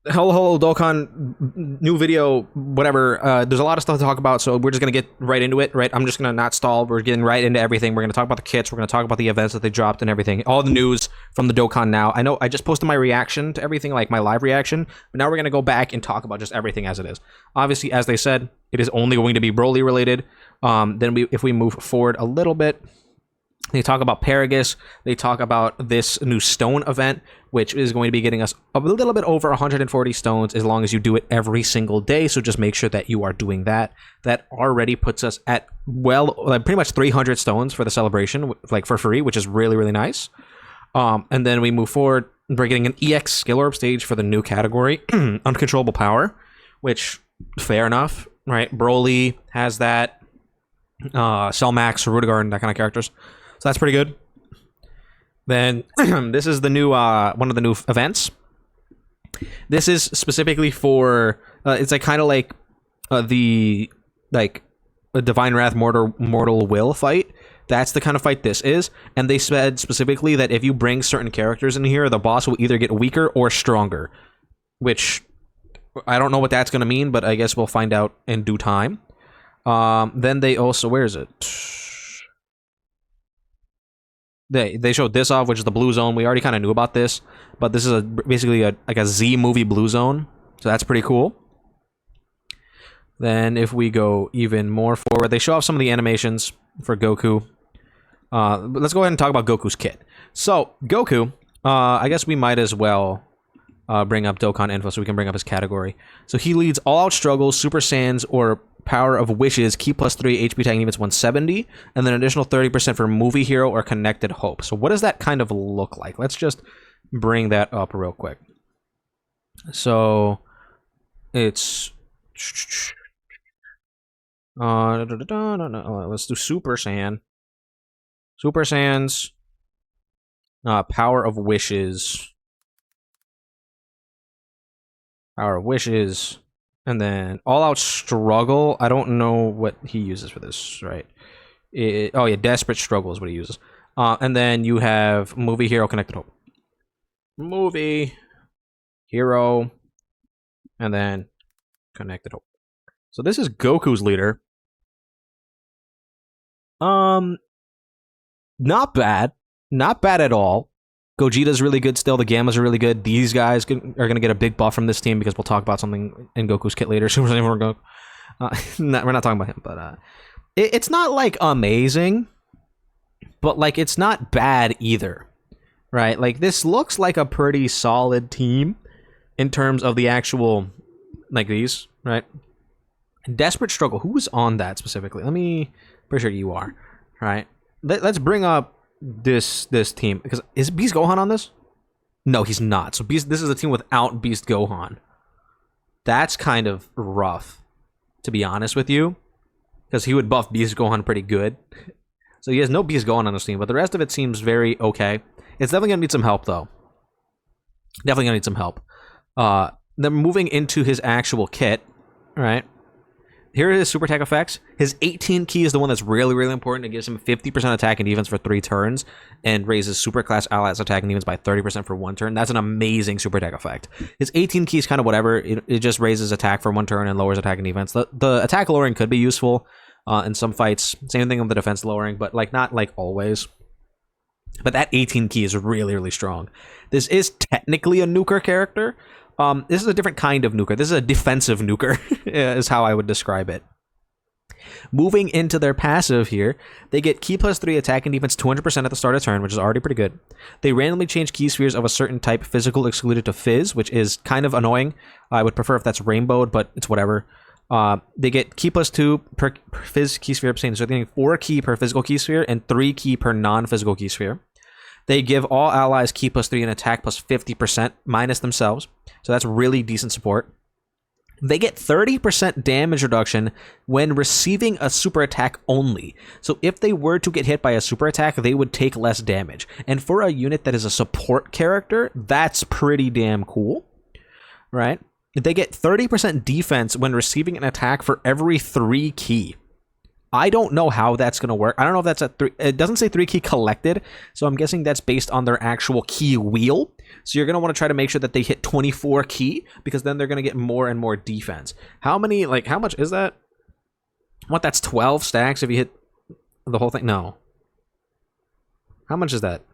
Hello, Dokkan, new video, whatever. There's a lot of stuff to talk about, so we're just gonna get right into it, right? I'm just gonna not stall. We're getting right into everything. We're gonna talk about the kits. We're gonna talk about the events that they dropped and everything. All the news from the Dokkan now. I know I just posted my reaction to everything, like my live reaction, but now we're gonna go back and talk about just everything as it is. Obviously, as they said, it is only going to be Broly related. If we move forward a little bit, they talk about Paragus. They talk about this new stone event, which is going to be getting us a little bit over 140 stones as long as you do it every single day. So just make sure that you are doing that. That already puts us at, well, like pretty much 300 stones for the celebration, like for free, which is really, really nice. And then we move forward. We're getting an EX skill orb stage for the new category, Uncontrollable Power, which, fair enough, right? Broly has that. Cellmax, Rudiger, and that kind of characters. So that's pretty good. Then this is the new one of the new events. This is specifically for it's like kind of like the like a Divine Wrath Mortal Will fight. That's the kind of fight this is, and they said specifically that if you bring certain characters in here, the boss will either get weaker or stronger. Which I don't know what that's gonna mean, but I guess we'll find out in due time. Then they also, where is it? They showed this off, which is the blue zone. We already kind of knew about this, but this is basically like a Z movie blue zone, so that's pretty cool. Then if we go even more forward, they show off some of the animations for Goku. Let's go ahead and talk about Goku's kit. So Goku, I guess we might as well bring up Dokkan info so we can bring up his category. So he leads all out struggles, Super Saiyans, or Power of Wishes, Key plus 3, HP attacking defense 170, and then an additional 30% for Movie Hero or Connected Hope. So what does that kind of look like? Let's just bring that up real quick. So it's let's do Super Saiyan. Super Saiyans, Power of Wishes. Power of Wishes. And then All Out Struggle. I don't know what he uses for this, right? Oh, yeah, Desperate Struggle is what he uses. And then you have Movie Hero, Connected Hope. Movie Hero. And then Connected Hope. So this is Goku's leader. Not bad. Not bad at all. Gogeta's really good still. The Gammas are really good. These guys are going to get a big buff from this team because we'll talk about something in Goku's kit later. Super Saiyan 4 Goku. We're not talking about him, but it's not like amazing, but like it's not bad either, right? Like this looks like a pretty solid team in terms of the actual, like these, right? Desperate Struggle. Who's on that specifically? Pretty sure you are, right? Let's bring up this team, because is Beast Gohan on this? No, he's not. So this is a team without Beast Gohan. That's kind of rough, to be honest with you, because he would buff Beast Gohan pretty good. So he has no Beast Gohan on this team, but the rest of it seems very okay. It's definitely gonna need some help though. Definitely gonna need some help. Then moving into his actual kit, right? Here are his super attack effects. His 18 key is the one that's really, really important. It gives him 50% attack and defense for 3 turns and raises super class allies attack and defense by 30% for 1 turn. That's an amazing super attack effect. His 18 key is kind of whatever. It just raises attack for 1 turn and lowers attack and defense. The attack lowering could be useful in some fights. Same thing with the defense lowering, but like not like always. But that 18 key is really, really strong. This is technically a nuker character. This is a different kind of nuker. This is a defensive nuker, is how I would describe it. Moving into their passive here, they get key plus 3 attack and defense 200% at the start of turn, which is already pretty good. They randomly change key spheres of a certain type, physical excluded to fizz, which is kind of annoying. I would prefer if that's rainbowed, but it's whatever. They get key plus 2 per fizz key sphere obtained. So they're getting 4 key per physical key sphere and 3 key per non-physical key sphere. They give all allies key plus 3 and attack plus 50% minus themselves. So that's really decent support. They get 30% damage reduction when receiving a super attack only. So if they were to get hit by a super attack, they would take less damage. And for a unit that is a support character, that's pretty damn cool, right? They get 30% defense when receiving an attack for every 3 key. I don't know how that's going to work. I don't know if that's a 3. It doesn't say 3 key collected, so I'm guessing that's based on their actual key wheel. So you're going to want to try to make sure that they hit 24 key, because then they're going to get more and more defense. How many, like, how much is that? What, that's 12 stacks if you hit the whole thing? No. How much is that?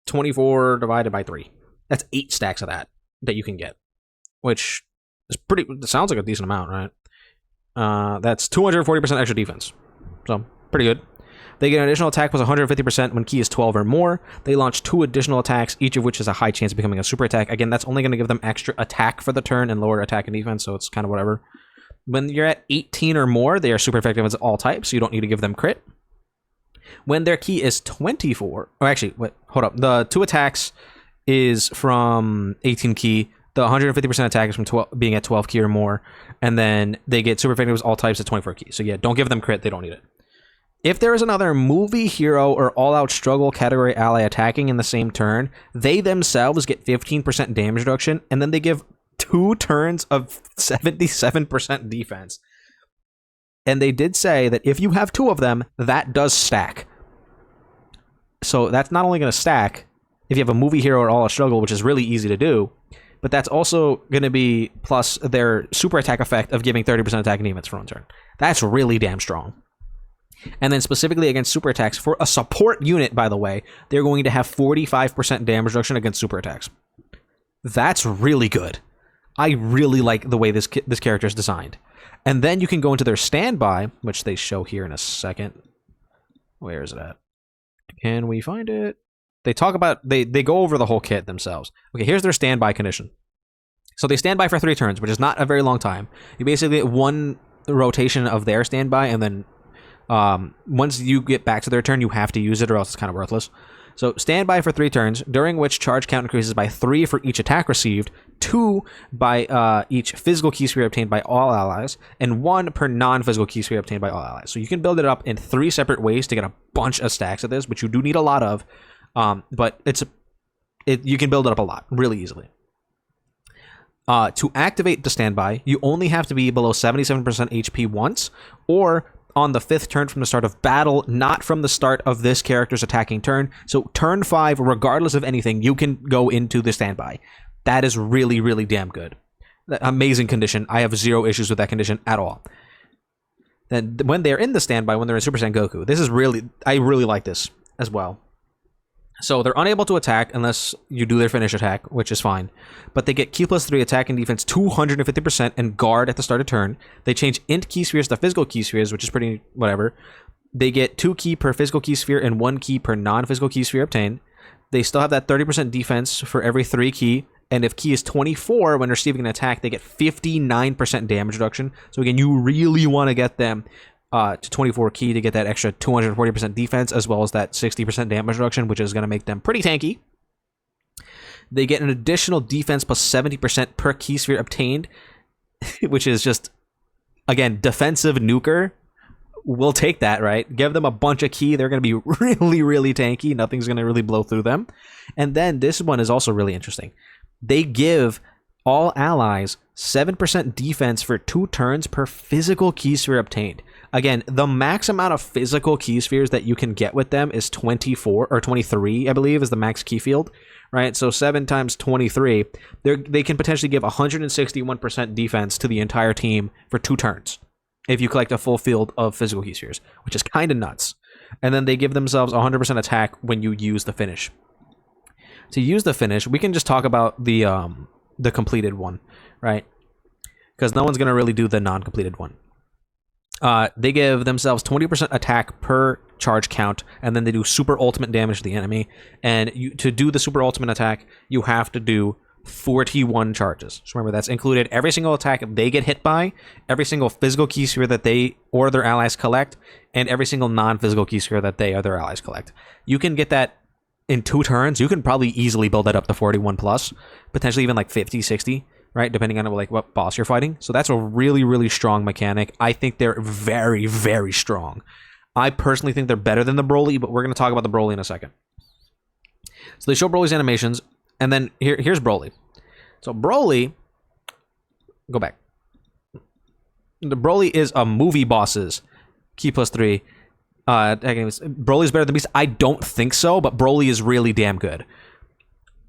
24 divided by 3. That's 8 stacks of that you can get, which is pretty, it sounds like a decent amount, right? That's 240% extra defense. So, pretty good. They get an additional attack plus 150% when key is 12 or more. They launch 2 additional attacks, each of which has a high chance of becoming a super attack. Again, that's only going to give them extra attack for the turn and lower attack and defense, so it's kind of whatever. When you're at 18 or more, they are super effective as all types, so you don't need to give them crit. When their key is 24... Oh, actually, wait, hold up. The 2 attacks is from 18 key. The 150% attack is from being at 12 key or more. And then they get super effective as all types at 24 key. So yeah, don't give them crit. They don't need it. If there is another movie, hero, or all-out struggle category ally attacking in the same turn, they themselves get 15% damage reduction, and then they give 2 turns of 77% defense. And they did say that if you have 2 of them, that does stack. So that's not only going to stack if you have a movie, hero, or all-out struggle, which is really easy to do, but that's also going to be plus their super attack effect of giving 30% attack and defense for one turn. That's really damn strong. And then specifically against super attacks, for a support unit, by the way, they're going to have 45% damage reduction against super attacks. That's really good. I really like the way this character is designed. And then you can go into their standby, which they show here in a second. Where is it at? Can we find it? They talk about, they go over the whole kit themselves. Okay, here's their standby condition. So they stand by for 3 turns, which is not a very long time. You basically get 1 rotation of their standby, and then once you get back to their turn, you have to use it, or else it's kind of worthless. So stand by for 3 turns, during which charge count increases by 3 for each attack received, 2 by each physical key sphere obtained by all allies, and 1 per non-physical key sphere obtained by all allies. So you can build it up in 3 separate ways to get a bunch of stacks of this, which you do need a lot of, but you can build it up a lot, really easily. To activate the standby, you only have to be below 77% HP once, or on the 5th turn from the start of battle, not from the start of this character's attacking turn. So turn 5, regardless of anything, you can go into the standby. That is really, really damn good. Amazing condition. I have 0 issues with that condition at all. Then when they're in the standby, when they're in Super Saiyan Goku, this is really, I really like this as well. So they're unable to attack unless you do their finish attack, which is fine. But they get Q plus 3 attack and defense 250% and guard at the start of turn. They change int key spheres to physical key spheres, which is pretty whatever. They get 2 key per physical key sphere and 1 key per non-physical key sphere obtained. They still have that 30% defense for every 3 key. And if key is 24 when receiving an attack, they get 59% damage reduction. So again, you really want to get them to 24 key to get that extra 240% defense, as well as that 60% damage reduction, which is going to make them pretty tanky. They get an additional defense plus 70% per key sphere obtained, which is just, again, defensive nuker. We'll take that, right? Give them a bunch of key. They're going to be really, really tanky. Nothing's going to really blow through them. And then this one is also really interesting. They give all allies 7% defense for 2 turns per physical key sphere obtained. Again, the max amount of physical key spheres that you can get with them is 24 or 23, I believe, is the max key field, right? So 7 times 23, they can potentially give 161% defense to the entire team for 2 turns if you collect a full field of physical key spheres, which is kind of nuts. And then they give themselves 100% attack when you use the finish. To use the finish, we can just talk about the completed one, right? Because no one's going to really do the non-completed one. They give themselves 20% attack per charge count, and then they do super ultimate damage to the enemy. And to do the super ultimate attack, you have to do 41 charges. So remember, that's included every single attack they get hit by, every single physical key sphere that they or their allies collect, and every single non-physical key sphere that they or their allies collect. You can get that in 2 turns. You can probably easily build that up to 41 plus, potentially even like 50, 60. Right, depending on like what boss you're fighting. So that's a really, really strong mechanic. I think they're very, very strong. I personally think they're better than the BROLY, but we're going to talk about the BROLY in a second. So they show BROLY's animations, and then here's BROLY. So BROLY, go back. The Broly is a movie boss's key +3. Broly's better than Beast. I don't think so, but Broly is really damn good.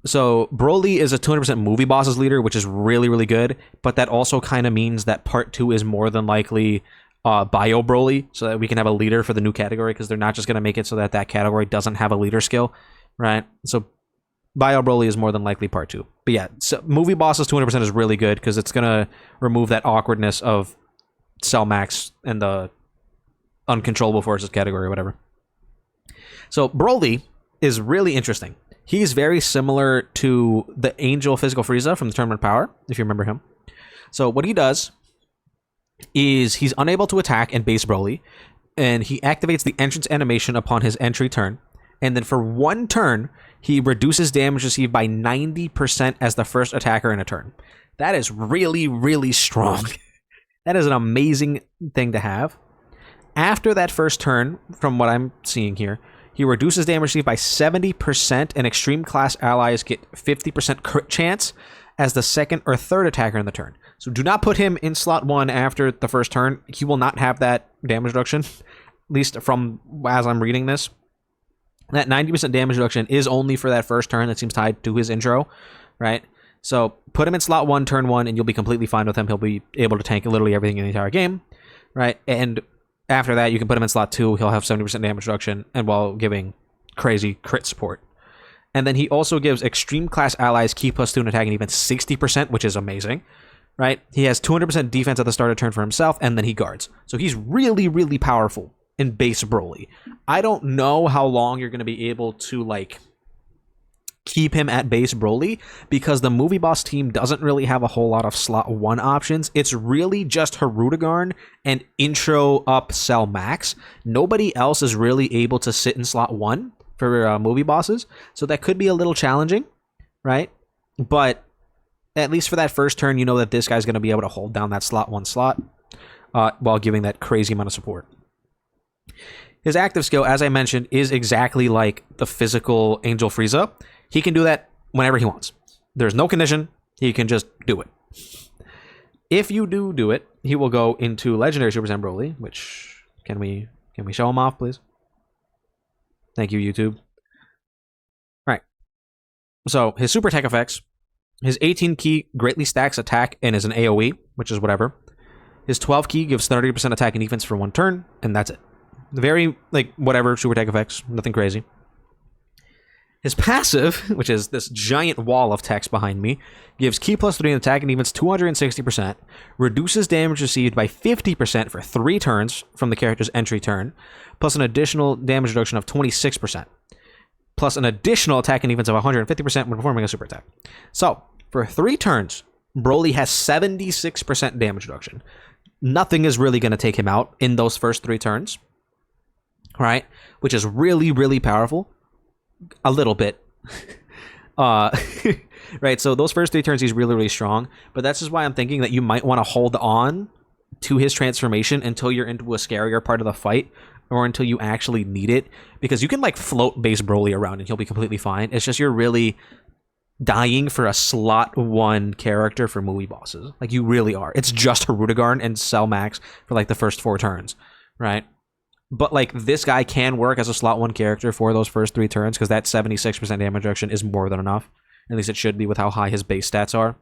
So Broly is a 200% movie bosses leader, which is really, really good. But that also kind of means that part 2 is more than likely Bio Broly, so that we can have a leader for the new category, because they're not just going to make it so that that category doesn't have a leader skill, right? So Bio Broly is more than likely part 2. But yeah, so movie bosses 200% is really good, because it's going to remove that awkwardness of Cell Max and the uncontrollable forces category or whatever. So Broly is really interesting. He's very similar to the Angel Physical Frieza from the Tournament of Power, if you remember him. So what he does is he's unable to attack and base Broly, and he activates the entrance animation upon his entry turn, and then for 1 turn, he reduces damage received by 90% as the first attacker in a turn. That is really, really strong. That is an amazing thing to have. After that first turn, from what I'm seeing here, he reduces damage received by 70%, and extreme class allies get 50% crit chance as the second or third attacker in the turn. So do not put him in slot 1 after the first turn. He will not have that damage reduction, at least from as I'm reading this. That 90% damage reduction is only for that first turn. That seems tied to his intro, right? So put him in slot 1, turn 1, and you'll be completely fine with him. He'll be able to tank literally everything in the entire game, right? And after that, you can put him in slot 2. He'll have 70% damage reduction, and while giving crazy crit support. And then he also gives extreme class allies key +2 and attack and even 60%, which is amazing, right? He has 200% defense at the start of turn for himself, and then he guards. So he's really, really powerful in base Broly. I don't know how long you're going to be able to, like, keep him at base Broly, because the movie boss team doesn't really have a whole lot of slot 1 options. It's really just Hirudegarn and intro up Cell Max. Nobody else is really able to sit in slot 1 for movie bosses, so that could be a little challenging, right? But at least for that first turn, you know that this guy's going to be able to hold down that slot 1 slot while giving that crazy amount of support. His active skill, as I mentioned, is exactly like the physical Angel Frieza. He can do that whenever he wants. There's no condition. He can just do it. If you do it, he will go into Legendary Super Saiyan Broly, which can we show him off, please? Thank you, YouTube. All right. So his super attack effects. His 18 key greatly stacks attack and is an AoE, which is whatever. His 12 key gives 30% attack and defense for 1 turn, and that's it. Very, like, whatever super attack effects. Nothing crazy. His passive, which is this giant wall of text behind me, gives key +3 in attack and defense 260%, reduces damage received by 50% for 3 turns from the character's entry turn, plus an additional damage reduction of 26%, plus an additional attack and defense of 150% when performing a super attack. So, for 3 turns, Broly has 76% damage reduction. Nothing is really going to take him out in those first 3 turns, right? Which is really, really powerful. A little bit. Right, so those first 3 turns he's really, really strong, but that's just why I'm thinking that you might want to hold on to his transformation until you're into a scarier part of the fight, or until you actually need it, because you can, like, float base Broly around and he'll be completely fine. It's just you're really dying for a slot 1 character for movie bosses. Like, you really are. It's just Hirudegarn and Cell Max for, like, the first 4 turns, right? But, like, this guy can work as a slot 1 character for those first 3 turns, because that 76% damage reduction is more than enough. At least it should be with how high his base stats are.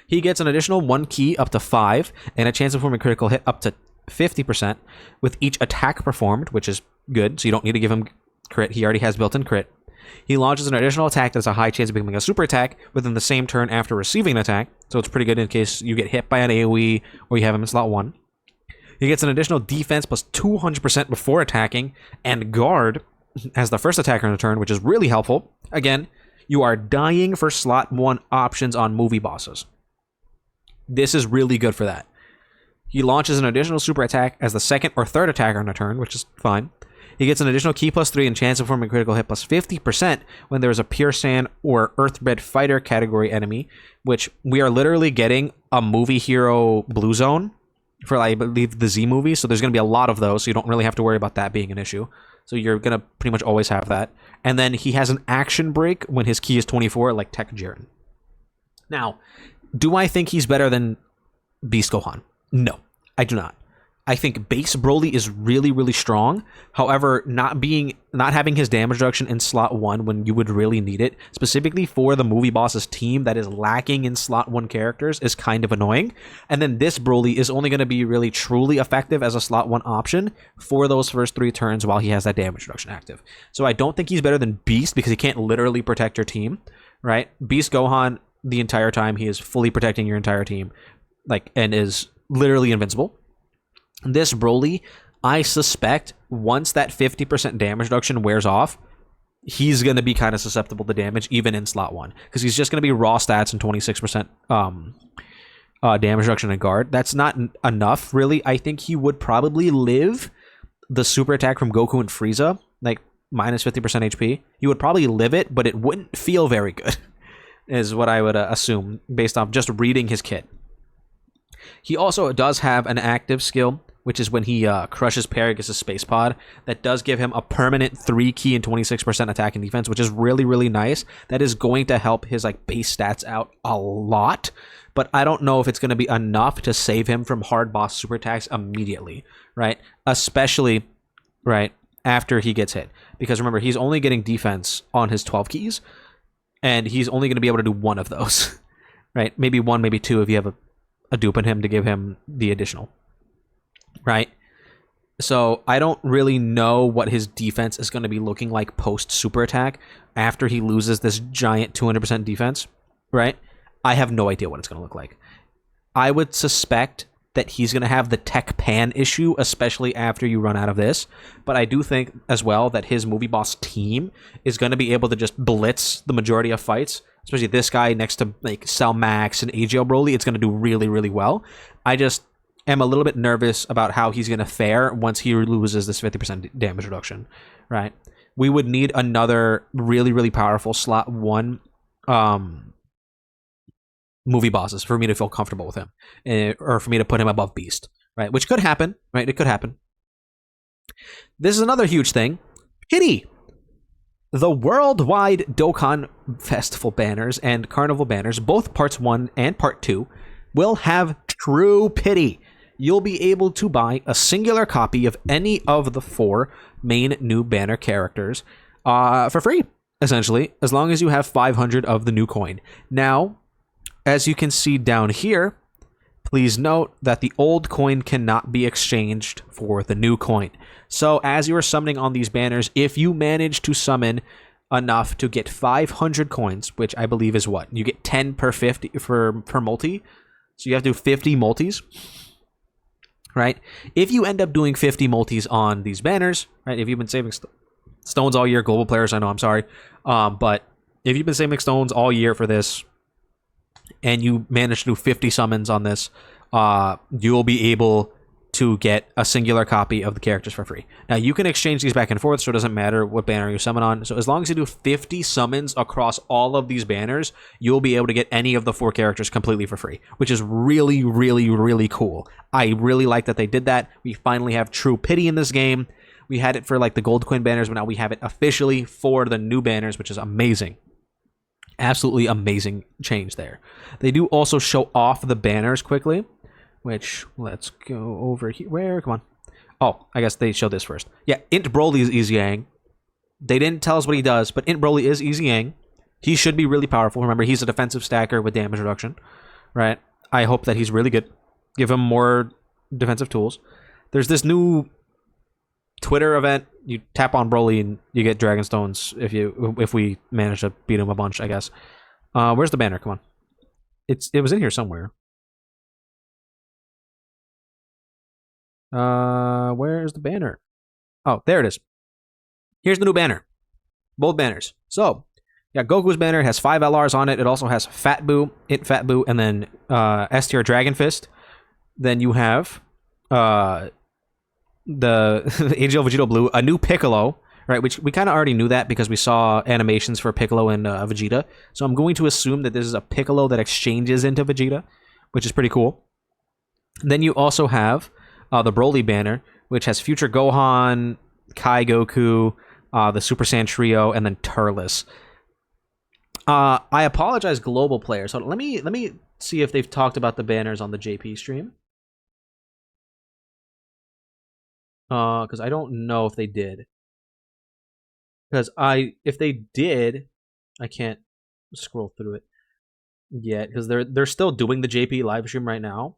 He gets an additional 1 key up to 5, and a chance of performing a critical hit up to 50% with each attack performed, which is good, so you don't need to give him crit. He already has built-in crit. He launches an additional attack that has a high chance of becoming a super attack within the same turn after receiving an attack, so it's pretty good in case you get hit by an AoE or you have him in slot 1. He gets an additional defense plus 200% before attacking, and guard as the first attacker in the turn, which is really helpful. Again, you are dying for slot 1 options on movie bosses. This is really good for that. He launches an additional super attack as the second or third attacker in a turn, which is fine. He gets an additional key +3 and chance of performing a critical hit plus 50% when there is a Pure Sand or Earthbred Fighter category enemy, which we are literally getting a movie hero blue zone for, I believe, the Z movie, so there's going to be a lot of those, so you don't really have to worry about that being an issue. So you're going to pretty much always have that. And then he has an action break when his key is 24, like Tech Jiren. Now, do I think he's better than Beast Gohan? No, I do not. I think base Broly is really, really strong. However, not having his damage reduction in slot 1 when you would really need it, specifically for the movie boss's team that is lacking in slot 1 characters, is kind of annoying. And then this Broly is only going to be really truly effective as a slot 1 option for those first 3 turns while he has that damage reduction active. So I don't think he's better than Beast because he can't literally protect your team, right? Beast Gohan, the entire time, he is fully protecting your entire team, like, and is literally invincible. This Broly, I suspect once that 50% damage reduction wears off, he's going to be kind of susceptible to damage even in slot 1 because he's just going to be raw stats and 26% damage reduction and guard. That's not enough, really. I think he would probably live the super attack from Goku and Frieza, like minus 50% HP. He would probably live it, but it wouldn't feel very good, is what I would assume based off just reading his kit. He also does have an active skill, which is when he crushes Paragus' space pod. That does give him a permanent 3 key and 26% attack and defense, which is really, really nice. That is going to help his like base stats out a lot, but I don't know if it's going to be enough to save him from hard boss super attacks immediately, right? Especially, right, after he gets hit. Because remember, he's only getting defense on his 12 keys, and he's only going to be able to do 1 of those, right? Maybe 1, maybe 2 if you have a dupe in him to give him the additional. Right? So I don't really know what his defense is going to be looking like post super attack after he loses this giant 200% defense, right? I have no idea what it's going to look like. I would suspect that he's going to have the tech pan issue, especially after you run out of this. But I do think as well that his movie boss team is going to be able to just blitz the majority of fights, especially this guy next to like Cell Max and AGL Broly. It's going to do really, really well. I just am a little bit nervous about how he's going to fare once he loses this 50% damage reduction, right? We would need another really, really powerful slot 1 movie bosses for me to feel comfortable with him, or for me to put him above Beast, right? Which could happen, right? It could happen. This is another huge thing. Pity! The worldwide Dokkan Festival banners and Carnival banners, both parts 1 and part 2, will have true pity. You'll be able to buy a singular copy of any of the 4 main new banner characters for free, essentially, as long as you have 500 of the new coin. Now, as you can see down here, please note that the old coin cannot be exchanged for the new coin. So as you are summoning on these banners, if you manage to summon enough to get 500 coins, which I believe is what? You get 10 per 50 per multi. So you have to do 50 multis, right? If you end up doing 50 multis on these banners, right? If you've been saving stones all year, global players, I know, I'm sorry. But if you've been saving stones all year for this, and you manage to do 50 summons on this, you'll be able to get a singular copy of the characters for free. Now, you can exchange these back and forth, so it doesn't matter what banner you summon on. So as long as you do 50 summons across all of these banners, you'll be able to get any of the 4 characters completely for free, which is really, really, really cool. I really like that they did that. We finally have true pity in this game. We had it for like the gold coin banners, but now we have it officially for the new banners, which is amazing. Absolutely amazing change there. They do also show off the banners quickly, which, let's go over here. Where? Come on. Oh, I guess they showed this first. Yeah, Int Broly is Easy Yang. They didn't tell us what he does, but Int Broly is Easy Yang. He should be really powerful. Remember, he's a defensive stacker with damage reduction, right? I hope that he's really good. Give him more defensive tools. There's this new Twitter event. You tap on Broly and you get Dragon Stones if we manage to beat him a bunch, I guess. Where's the banner? Come on. It was in here somewhere. Where's the banner? Oh, there it is. Here's the new banner. Both banners. So, yeah, Goku's banner has 5 LRs on it. It also has Fat Boo, Int Fat Boo, and then S tier Dragon Fist. Then you have the AGL Vegeta Blue, a new Piccolo, right? Which we kind of already knew that because we saw animations for Piccolo and Vegeta. So I'm going to assume that this is a Piccolo that exchanges into Vegeta, which is pretty cool. Then you also have the Broly banner, which has Future Gohan, Kai Goku, the Super Saiyan Trio, and then Turles. I apologize, global players. So let me see if they've talked about the banners on the JP stream. Because I don't know if they did. Because if they did, I can't scroll through it yet because they're still doing the JP live stream right now.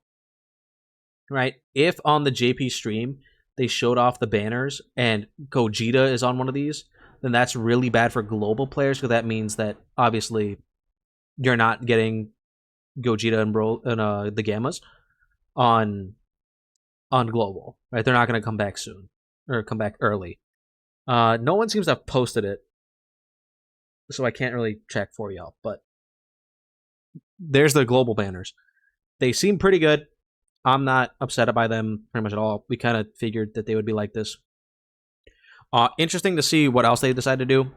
Right? If on the JP stream they showed off the banners and Gogeta is on one of these, then that's really bad for global players because that means that obviously you're not getting Gogeta and the Gammas on global, right? They're not going to come back soon or come back early. No one seems to have posted it, so I can't really check for y'all. But there's the global banners. They seem pretty good. I'm not upset by them pretty much at all. We kind of figured that they would be like this. Interesting to see what else they decide to do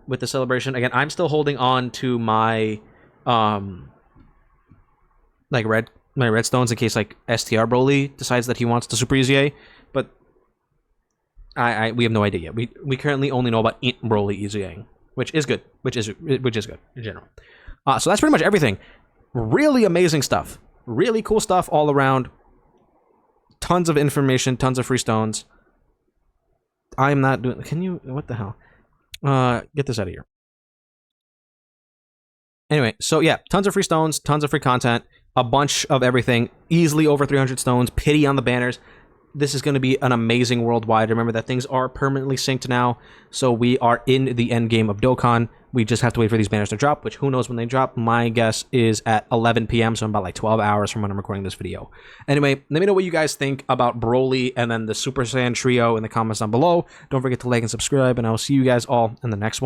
with the celebration. Again, I'm still holding on to my like redstones in case like STR BROLY decides that he wants to super EZA, but we have no idea yet. We currently only know about BROLY EZAing, which is good, which is good in general. So that's pretty much everything. Really amazing stuff. Really cool stuff all around. Tons of information, tons of free stones. I'm not doing... Can you... What the hell? Get this out of here. Anyway, so yeah, tons of free stones, tons of free content, a bunch of everything, easily over 300 stones, pity on the banners. This is going to be an amazing worldwide. Remember that things are permanently synced now, so we are in the end game of Dokkan. We just have to wait for these banners to drop, which who knows when they drop. My guess is at 11 p.m., so I'm about like 12 hours from when I'm recording this video. Anyway, let me know what you guys think about BROLY and then the Super Saiyan Trio in the comments down below. Don't forget to like and subscribe, and I will see you guys all in the next one.